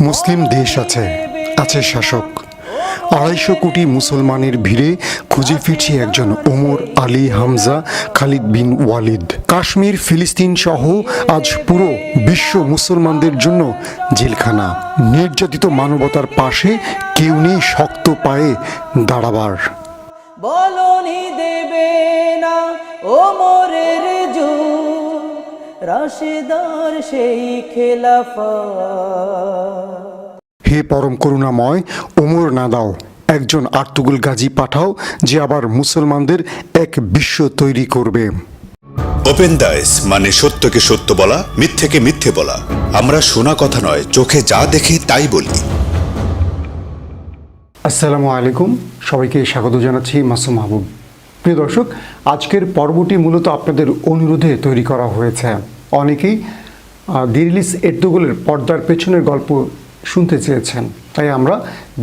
মুসলিম দেশ আছে, আছে শাসক। ২৫০ কোটি মুসলমানের ভিড়ে খুঁজে ফিরছে একজন ওমর আলী হামজা খালিদ বিন ওয়ালিদ। কাশ্মীর, ফিলিস্তিন সহ আজ পুরো বিশ্ব মুসলমানদের জন্য জেলখানা। নির্যাতিত মানবতার পাশে কেউ নেই শক্ত পায়ে দাঁড়াবার। বলনি দেবে না ওমরের যুগ, রাশেদার সেই খেলাফত। হে পরম করুণাময়, ওমর না দাও, একজন আর্তুগুল গাজী পাঠাও যে আবার মুসলমানদের এক বিশ্ব তৈরি করবে। ওপেন দাইস মানে সত্যকে সত্য বলা, মিথ্যেকে মিথ্যে বলা। আমরা শোনা কথা নয়, চোখে যা দেখি তাই বলি। আসসালামু আলাইকুম, সবাইকে স্বাগত জানাচ্ছি মাসুম মাহবুব। প্রিয় দর্শক, আজকের পর্বটি মূলত আপনাদের অনুরোধে তৈরি করা হয়েছে। অনেকেই দিরিলিস এরতুগরুলের পর্দার পেছনের গল্প শুনতে চেয়েছেন, তাই আমরা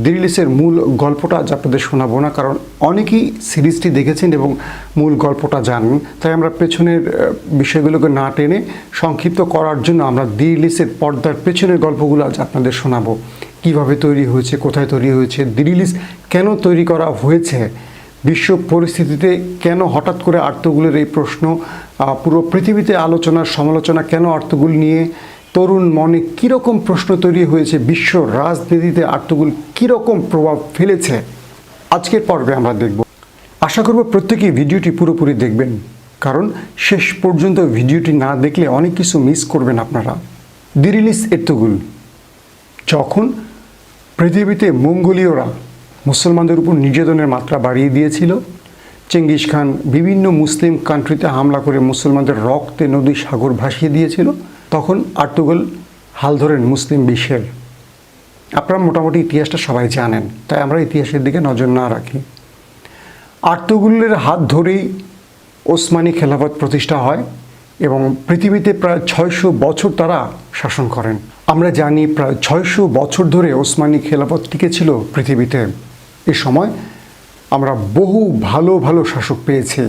দিরিলিসের মূল গল্পটা আজ আপনাদের শোনাবো না, কারণ অনেকেই সিরিজটি দেখেছেন এবং মূল গল্পটা জানেন। তাই আমরা পেছনের বিষয়গুলোকে না টেনে সংক্ষিপ্ত করার জন্য আমরা দিরিলিসের পর্দার পেছনের গল্পগুলো আজ আপনাদের শোনাবো। কিভাবে তৈরি হয়েছে, কোথায় তৈরি হয়েছে, দিরিলিস কেন তৈরি করা হয়েছে, বিশ্ব পরিস্থিতিতে কেন হঠাৎ করে আর্তুগুলের এই প্রশ্ন, পুরো পৃথিবীতে আলোচনা সমালোচনা কেন আর্তুগুল নিয়ে, তরুণ মনে কীরকম প্রশ্ন তৈরি হয়েছে, বিশ্ব রাজনীতিতে আর্তুগুল কীরকম প্রভাব ফেলেছে, আজকের পর্বে আমরা দেখব। আশা করব প্রত্যেকেই ভিডিওটি পুরোপুরি দেখবেন, কারণ শেষ পর্যন্ত ভিডিওটি না দেখলে অনেক কিছু মিস করবেন আপনারা। দিরিলিস এরতুগরুল যখন পৃথিবীতে মঙ্গোলীয়রা মুসলমানদের উপর নির্যাতনের মাত্রা বাড়িয়ে দিয়েছিল, চেঙ্গিস খান বিভিন্ন মুসলিম কান্ট্রিতে হামলা করে মুসলমানদের রক্তে নদী সাগর ভাসিয়ে দিয়েছিল, তখন আর্তুগরুল হাল ধরেন মুসলিম বিশ্বের। আপনারা মোটামুটি ইতিহাসটা সবাই জানেন, তাই আমরা ইতিহাসের দিকে নজর না রাখি। আর্তুগরুলের হাত ধরেই ওসমানী খেলাফত প্রতিষ্ঠা হয় এবং পৃথিবীতে প্রায় ৬০০ বছর তারা শাসন করেন। আমরা জানি প্রায় ৬০০ বছর ধরে ওসমানী খেলাফত টিকেছিল পৃথিবীতে। এ সময় আমরা বহু ভালো ভালো শাসক পেয়েছি।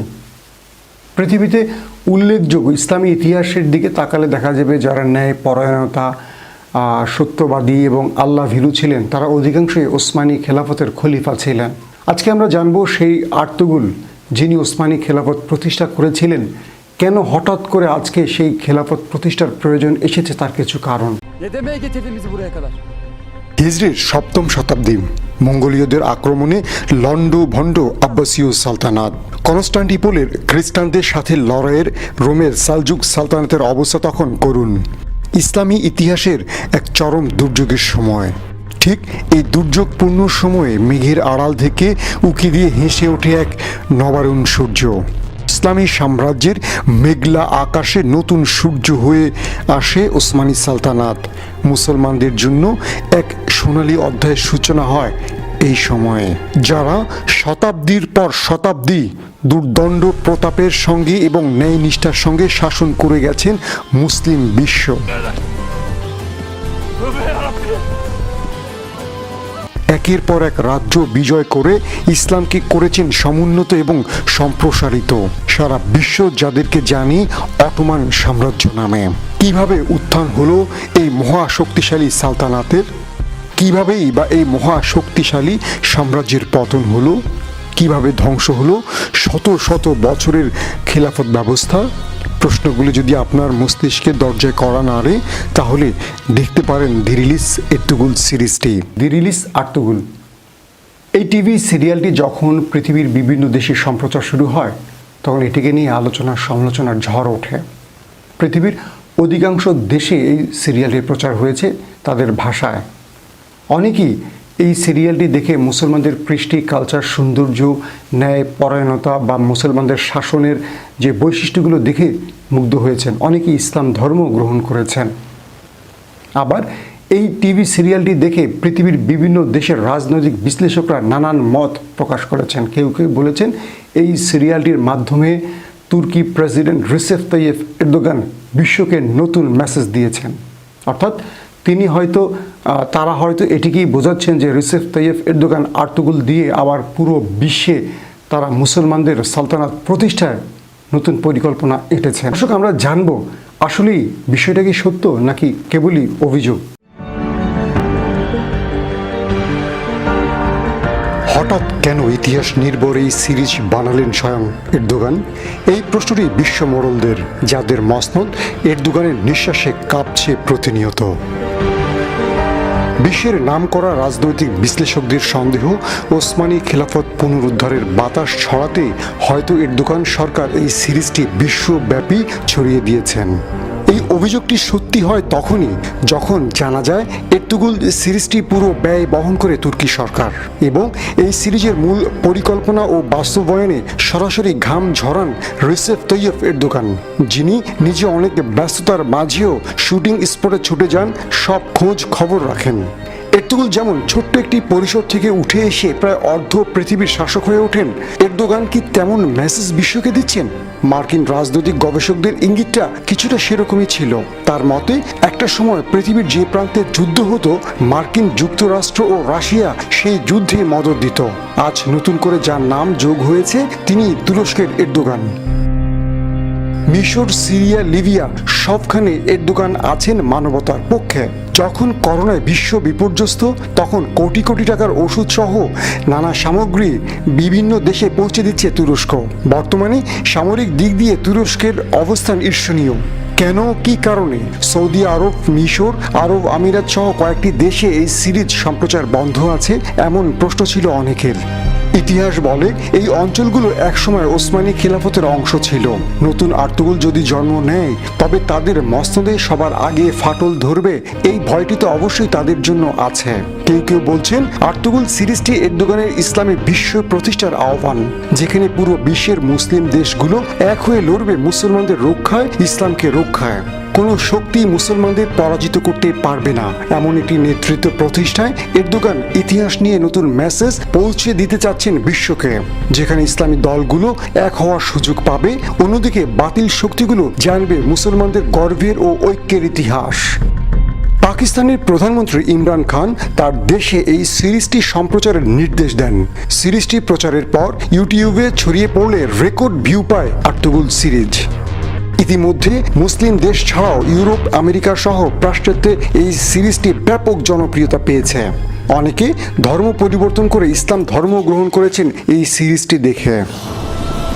পৃথিবীতে উল্লেখযোগ্য ইসলামী ইতিহাসের দিকে তাকালে দেখা যাবে যারা ন্যায় পরায়ণতা, সত্যবাদী এবং আল্লাহ ভীরু ছিলেন, তারা অধিকাংশই ওসমানী খেলাফতের খলিফা ছিলেন। আজকে আমরা জানব সেই আর্তুগুল যিনি ওসমানী খেলাফত প্রতিষ্ঠা করেছিলেন, কেন হঠাৎ করে আজকে সেই খেলাফত প্রতিষ্ঠার প্রয়োজন এসেছে, তার কিছু কারণ। হিজরির ৭ম শতাব্দী, মঙ্গোলীয়দের আক্রমণে লন্ডভন্ড আব্বাসীয় সালতানাত, কনস্টান্টিনোপলের খ্রিস্টানদের সাথে লড়াইয়ের রোমের সালজুক সালতানাতের অবস্থা তখন করুণ। ইসলামী ইতিহাসের এক চরম দুর্যোগের সময়। ঠিক এই দুর্যোগপূর্ণ সময়ে মেঘের আড়াল থেকে উকি দিয়ে হেসে ওঠে এক নবারুণ সূর্য। ইসলামী সাম্রাজ্যের মেঘলা আকাশে নতুন সূর্য হয়ে আসে ওসমানী সালতানাত। মুসলমানদের জন্য এক সোনালী অধ্যায়ের সূচনা হয় এই সময়ে। যারা শতাব্দীর পর শতাব্দী দুর্দণ্ড প্রতাপের সঙ্গে এবং ন্যায় নিষ্ঠার সঙ্গে শাসন করে গেছেন মুসলিম বিশ্ব। একের পর এক রাজ্য বিজয় করে ইসলামকে করেছেন সমুন্নত এবং সম্প্রসারিত। সারা বিশ্ব যাদেরকে জানি অটোমান সাম্রাজ্য নামে। কিভাবে উত্থান হলো এই মহা শক্তিশালী সালতানাতের, কিভাবেই বা এই মহা শক্তিশালী সাম্রাজ্যের পতন হলো, কিভাবে ধ্বংস হলো শত শত বছরের খেলাফত ব্যবস্থা, প্রশ্নগুলি যদি আপনার মস্তিষ্কে দরজায় করা নাড়ে তাহলে দেখতে পারেন দিরিলিস এরতুগরুল সিরিজটি। দিরিলিস আর্তুগুল এই টিভি সিরিয়ালটি যখন পৃথিবীর বিভিন্ন দেশে সম্প্রচার শুরু হয়, তখন এটিকে নিয়ে আলোচনা সমালোচনার ঝড় ওঠে। পৃথিবীর অধিকাংশ দেশে এই সিরিয়ালটির প্রচার হয়েছে তাদের ভাষায়। অনেকেই এই সিরিয়ালটি দেখে মুসলমানদের কৃষ্টি, কালচার, সৌন্দর্য, ন্যায় পরায়ণতা বা মুসলমানদের শাসনের যে বৈশিষ্ট্যগুলো দেখে মুগ্ধ হয়েছেন। অনেকেই ইসলাম ধর্ম গ্রহণ করেছেন। আবার এই টিভি সিরিয়ালটি দেখে পৃথিবীর বিভিন্ন দেশের রাজনৈতিক বিশ্লেষকরা নানান মত প্রকাশ করেছেন। কেউ কেউ বলেছেন এই সিরিয়ালটির মাধ্যমে তুর্কি প্রেসিডেন্ট রিসেপ তাইয়েপ এরদোগান বিশ্বকে নতুন মেসেজ দিয়েছেন। অর্থাৎ তারা হয়তো এটিকেই বোঝাচ্ছেন যে রিসেপ তাইয়েপ এরদোগান আর্তুগুল দিয়ে আবার পুরো বিশ্বে তারা মুসলমানদের সালতানাত প্রতিষ্ঠার নতুন পরিকল্পনা এঁটেছেন। দর্শক, আমরা জানবো আসলেই বিষয়টা কি সত্য নাকি কেবলই অভিযোগ। হঠাৎ কেন ইতিহাস নির্ভর এই সিরিজ বানালেন স্বয়ং এরদোগান? এই প্রশ্নটি বিশ্ব মোড়লদের, যাদের মসনদ এরদোগানের নিঃশ্বাসে কাঁপছে প্রতিনিয়ত। বিশ্বের নামকরা রাজনৈতিক বিশ্লেষকদের সন্দেহ, ওসমানী খেলাফত পুনরুদ্ধারের বাতাস ছড়াতে হয়তো এরদোগান সরকার এই সিরিজটি বিশ্বব্যাপী ছড়িয়ে দিয়েছেন। এই অভিযোগটি সত্যি হয় তখনই যখন জানা যায় এরতুগুল সিরিজটি পুরো ব্যয় বহন করে তুর্কি সরকার, এবং এই সিরিজের মূল পরিকল্পনা ও বাস্তবায়নে সরাসরি ঘাম ঝরান রিসেপ তৈয়ব এরদোগান, যিনি নিজে অনেক ব্যস্ততার মাঝেও শুটিং স্পটে ছুটে যান, সব খোঁজ খবর রাখেন। এরতুগুল যেমন ছোট্ট একটি পরিসর থেকে উঠে এসে প্রায় অর্ধ পৃথিবীর শাসক হয়ে ওঠেন, এরদোগান কি তেমন মেসেজ বিশ্বকে দিচ্ছেন? মার্কিন রাজনৈতিক গবেষকদের ইঙ্গিতটা কিছুটা সেরকমই ছিল। তার মতে একটা সময় পৃথিবীর যে প্রান্তে যুদ্ধ হতো, মার্কিন যুক্তরাষ্ট্র ও রাশিয়া সেই যুদ্ধে মদদ দিত। আজ নতুন করে যার নাম যোগ হয়েছে, তিনি তুরস্কের এরদোগান। মিশর, সিরিয়া, লিবিয়া সবখানে এরদোগান আছেন মানবতার পক্ষে। যখন করোনায় বিশ্ব বিপর্যস্ত, তখন কোটি কোটি টাকার ওষুধ সহ নানা সামগ্রী বিভিন্ন দেশে পৌঁছে দিচ্ছে তুরস্ক। বর্তমানে সামরিক দিক দিয়ে তুরস্কের অবস্থান ঈর্ষণীয়। কেন, কি কারণে সৌদি আরব, মিশর, আরব আমিরাত সহ কয়েকটি দেশে এই সিরিজ সম্প্রচার বন্ধ আছে, এমন প্রশ্ন ছিল অনেকের। ইতিহাস বলে এই অঞ্চলগুলো একসময় ওসমানী খেলাফতের অংশ ছিল। নতুন আর্তুগুল যদি জন্ম নেয়, তবে তাদের মসনদে সবার আগে ফাটল ধরবে, এই ভয়টি তো অবশ্যই তাদের জন্য আছে। কেউ কেউ বলছেন আর্তুগুল সিরিজটি এরদোগানের ইসলামী বিশ্ব প্রতিষ্ঠার আহ্বান, যেখানে পুরো বিশ্বের মুসলিম দেশগুলো এক হয়ে লড়বে মুসলমানদের রক্ষায়, ইসলামকে রক্ষায়। কোনো শক্তি মুসলমানদের পরাজিত করতে পারবে না, এমন একটি নেতৃত্ব প্রতিষ্ঠায় এরদোগান ইতিহাস নিয়ে নতুন মেসেজ পৌঁছে দিতে চাচ্ছেন বিশ্বকে, যেখানে ইসলামী দলগুলো এক হওয়ার সুযোগ পাবে, অন্যদিকে বাতিল শক্তিগুলো জানবে মুসলমানদের গর্বের ও ঐক্যের ইতিহাস। পাকিস্তানের প্রধানমন্ত্রী ইমরান খান তার দেশে এই সিরিজটি সম্প্রচারের নির্দেশ দেন। সিরিজটি প্রচারের পর ইউটিউবে ছড়িয়ে পড়লে রেকর্ড ভিউ পায় আর্তুগুল সিরিজ। ইতিমধ্যে মুসলিম দেশ ছাড়াও ইউরোপ, আমেরিকা সহ পাশ্চাত্যে এই সিরিজটি ব্যাপক জনপ্রিয়তা পেয়েছে। অনেকে ধর্ম পরিবর্তন করে ইসলাম ধর্ম গ্রহণ করেছেন এই সিরিজটি দেখে।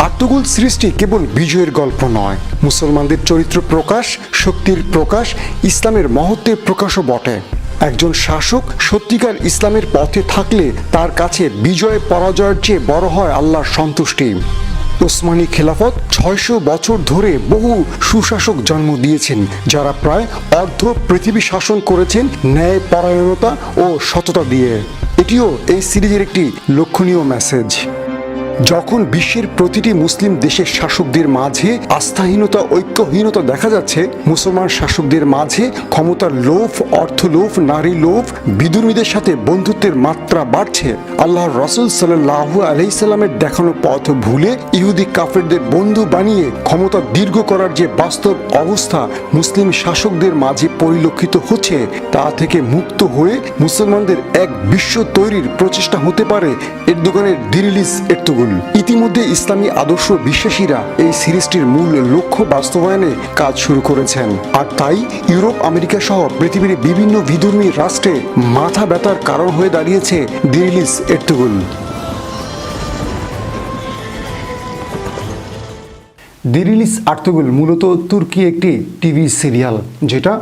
আর্তুগুল সিরিজটি কেবল বিজয়ের গল্প নয়, মুসলমানদের চরিত্র প্রকাশ, শক্তির প্রকাশ, ইসলামের মহত্বের প্রকাশও বটে। একজন শাসক সত্যিকার ইসলামের পথে থাকলে তার কাছে বিজয় পরাজয়ের চেয়ে বড় হয় আল্লাহর সন্তুষ্টি। ওসমানী খেলাফত 600 বছর ধরে বহু সুশাসক জন্ম দিয়েছেন, যারা প্রায় অর্ধ পৃথিবী শাসন করেছেন ন্যায় পরায়ণতা ও সততা দিয়ে। এটিও এই সিরিজের একটি লক্ষণীয় মেসেজ। যখন বিশ্বের প্রতিটি মুসলিম দেশের শাসকদের মাঝে আস্থাহীনতা, ঐক্যহীনতা দেখা যাচ্ছে, মুসলমান শাসকদের মাঝে ক্ষমতার লোভ, অর্থলোভ, নারী লোভ, বিদুর্মীদের সাথে বন্ধুত্বের মাত্রা বাড়ছে, আল্লাহর রাসূল সাল্লাল্লাহু আলাইহি সাল্লামের দেখানো পথ ভুলে ইহুদি কাফেরদের বন্ধু বানিয়ে ক্ষমতা দীর্ঘ করার যে বাস্তব অবস্থা মুসলিম শাসকদের মাঝে পরিলক্ষিত হচ্ছে, তা থেকে মুক্ত হয়ে মুসলমানদের এক বিশ্ব তৈরির প্রচেষ্টা হতে পারে এরদোগানের দিরিলিস এরতুগুল। ইতিমধ্যে ইসলামী আদর্শ বিশ্বাসীরা এই সিরিজটির মূল লক্ষ্য বাস্তবায়নে কাজ শুরু করেছেন, আর তাই ইউরোপ, আমেরিকা সহ পৃথিবীর বিভিন্ন বিধর্মী রাষ্ট্রে মাথা ব্যথার কারণ হয়ে দাঁড়িয়েছে দিরিলিস এরতুগুল। দিরিলিস আর্তুগুল মূলত তুর্কি একটি টিভি সিরিয়াল, যেটা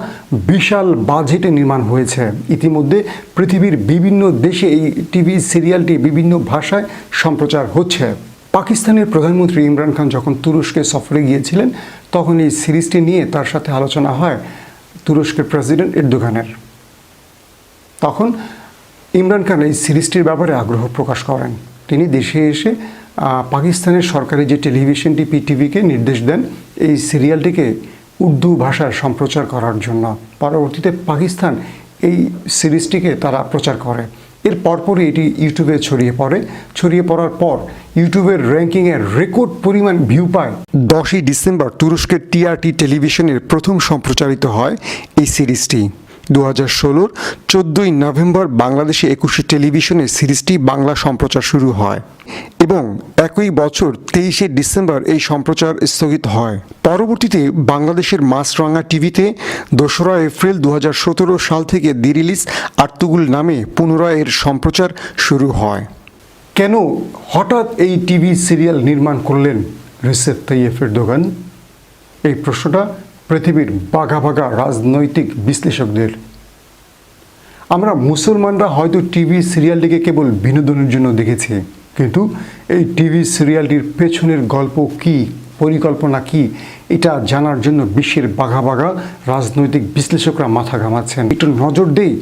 বিশাল বাজেটে নির্মাণ হয়েছে। ইতিমধ্যে পৃথিবীর বিভিন্ন দেশে এই টিভি সিরিয়ালটি বিভিন্ন ভাষায় সম্প্রচার হচ্ছে। পাকিস্তানের প্রধানমন্ত্রী ইমরান খান যখন তুরস্কে সফরে গিয়েছিলেন, তখন এই সিরিজটি নিয়ে তার সাথে আলোচনা হয় তুরস্কের প্রেসিডেন্ট এরদোগানের। তখন ইমরান খান এই সিরিজটির ব্যাপারে আগ্রহ প্রকাশ করেন। তিনি দেশে এসে পাকিস্তানের সরকারি যে টেলিভিশনটি পিটিভিকে নির্দেশ দেন এই সিরিয়ালটিকে উর্দু ভাষায় সম্প্রচার করার জন্য। পরবর্তীতে পাকিস্তান এই সিরিজটিকে তারা প্রচার করে। এর পরপরই এটি ইউটিউবে ছড়িয়ে পড়ার পর ইউটিউবের র্যাঙ্কিংয়ের রেকর্ড পরিমাণ ভিউ পায়। 10ই ডিসেম্বর তুরস্কের টিআরটি টেলিভিশনের প্রথম সম্প্রচারিত হয় এই সিরিজটি। 2016-র 14ই নভেম্বর বাংলাদেশে 21শে টেলিভিশনে সিরিজটি বাংলা সম্প্রচার শুরু হয় এবং একই বছর 23শে ডিসেম্বর এই সম্প্রচার স্থগিত হয়। পরবর্তীতে বাংলাদেশের মাছরাঙা টিভিতে 2রা এপ্রিল 2017 সাল থেকে দিরিলিস আর্তুগুল নামে পুনরায় এর সম্প্রচার শুরু হয়। কেন হঠাৎ এই টিভি সিরিয়াল নির্মাণ করলেন রিসেপ তাইয়েপ এরদোগান? এই প্রশ্নটা পৃথিবীর বাঘা বাঘা রাজনৈতিক বিশ্লেষকদের। আমরা মুসলমানরা হয়তো টিভি সিরিয়ালটিকে কেবল বিনোদনের জন্য দেখেছি, কিন্তু এই টিভি সিরিয়ালটির পেছনের গল্প কি, পরিকল্পনা কি, এটা জানার জন্য বিশ্বের বাঘা বাঘা রাজনৈতিক বিশ্লেষকরা মাথা ঘামাচ্ছেন। একটু নজর দেই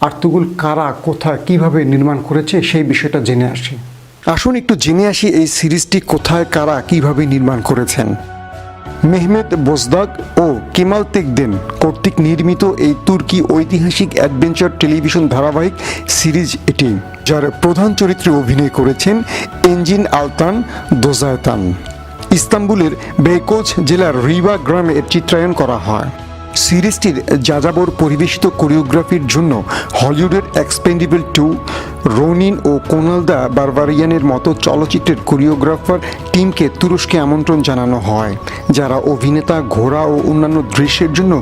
আর্তুগরুল কারা, কোথায়, কিভাবে নির্মাণ করেছে সেই বিষয়টা জেনে আসি। আসুন একটু জেনে আসি এই সিরিজটি কোথায়, কারা, কিভাবে নির্মাণ করেছেন। মেহমেত বোজদাগ ও কেমাল তেকদেন কর্তৃক নির্মিত এই তুর্কি ঐতিহাসিক অ্যাডভেঞ্চার টেলিভিশন ধারাবাহিক সিরিজ এটি, যার প্রধান চরিত্রে অভিনয় করেছেন এনজিন আলতান দোজায়তান। ইস্তাম্বুলের বেকোচ জেলার রিবা গ্রামে এর চিত্রায়ন করা হয়। সিরিজটির যাযাবর পরিবেশিত কোরিওগ্রাফির জন্য হলিউডের এক্সপেন্ডিবল 2, রোনিন ও কোনাল দ্য বারবারিয়ানের মতো চলচ্চিত্রের কোরিওগ্রাফার টিমকে তুরস্কে আমন্ত্রণ জানানো হয়, যারা অভিনেতা, ঘোড়া ও অন্যান্য দৃশ্যের জন্য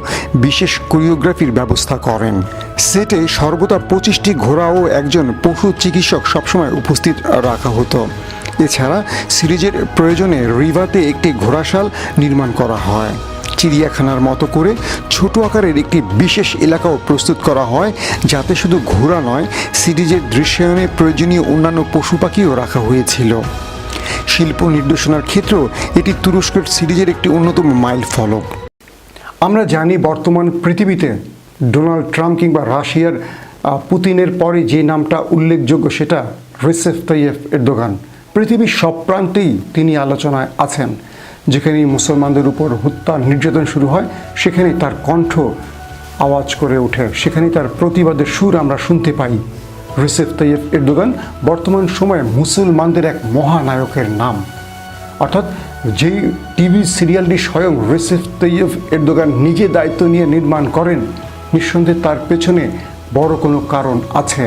বিশেষ কোরিওগ্রাফির ব্যবস্থা করেন। সেটে সর্বদা 25টি ঘোড়া ও একজন পশু চিকিৎসক সবসময় উপস্থিত রাখা হতো। এছাড়া সিরিজের প্রয়োজনে রিভাতে একটি ঘোড়াশাল নির্মাণ করা হয়। চিড়িয়াখানার মতো করে ছোট আকারের একটি বিশেষ এলাকাও প্রস্তুত করা হয়, যাতে শুধু ঘোড়া নয়, সিরিজের দৃশ্যায়নে প্রয়োজনীয় অন্যান্য পশু পাখিও রাখা হয়েছিল। শিল্প নির্দেশনার ক্ষেত্রেও এটি তুরস্কের সিরিজের একটি অন্যতম মাইল ফলক। আমরা জানি বর্তমান পৃথিবীতে ডোনাল্ড ট্রাম্প কিংবা রাশিয়ার পুতিনের পরে যে নামটা উল্লেখযোগ্য সেটা রিসেপ তাইয়েপ এরদোগান। পৃথিবীর সব প্রান্তেই তিনি আলোচনায় আছেন। যেখানেই মুসলমানদের উপর হত্যা নির্যাতন শুরু হয়, সেখানেই তার কণ্ঠ আওয়াজ করে ওঠে, সেখানেই তার প্রতিবাদের সুর আমরা শুনতে পাই। রিসেপ তাইয়েপ এরদোগান বর্তমান সময়ে মুসলমানদের এক মহানায়কের নাম। অর্থাৎ যেই টিভি সিরিয়ালটি স্বয়ং রিসেপ তাইয়েপ এরদোগান নিজে দায়িত্ব নিয়ে নির্মাণ করেন, নিঃসন্দেহে তার পেছনে বড় কোনো কারণ আছে।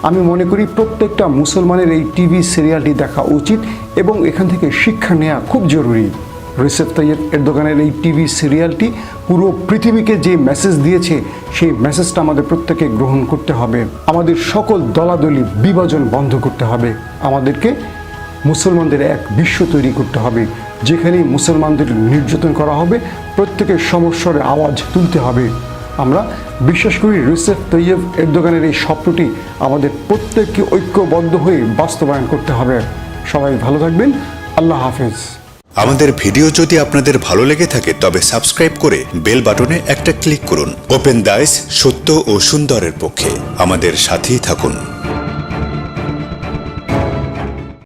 আমি মনে করি প্রত্যেকটা মুসলমানের এই টিভি সিরিয়ালটি দেখা উচিত এবং এখান থেকে শিক্ষা নেওয়া খুব জরুরি। রিসেপ তাইয়েপ এরদোগানের এই টিভি সিরিয়ালটি পুরো পৃথিবীকে যে মেসেজ দিয়েছে, সেই মেসেজটা আমাদের প্রত্যেকে গ্রহণ করতে হবে। আমাদের সকল দলাদলি বিভাজন বন্ধ করতে হবে। আমাদেরকে মুসলমানদের এক বিশ্ব তৈরি করতে হবে, যেখানেই মুসলমানদের নির্যাতন করা হবে প্রত্যেকের সমস্যার আওয়াজ তুলতে হবে। আমরা বিশ্বাস করি রিসেপ তাইয়েপ এরদোগানের এই স্বপ্নটি আমাদের প্রত্যেককে ঐক্যবদ্ধ হয়ে বাস্তবায়ন করতে হবে। সবাই ভালো থাকবেন। আল্লাহ হাফেজ। আমাদের ভিডিও যদি আপনাদের ভালো লেগে থাকে তবে সাবস্ক্রাইব করে বেল বাটনে একটা ক্লিক করুন। ওপেন দ্য আইস, সত্য ও সুন্দরের পক্ষে। আমাদের সাথেই থাকুন।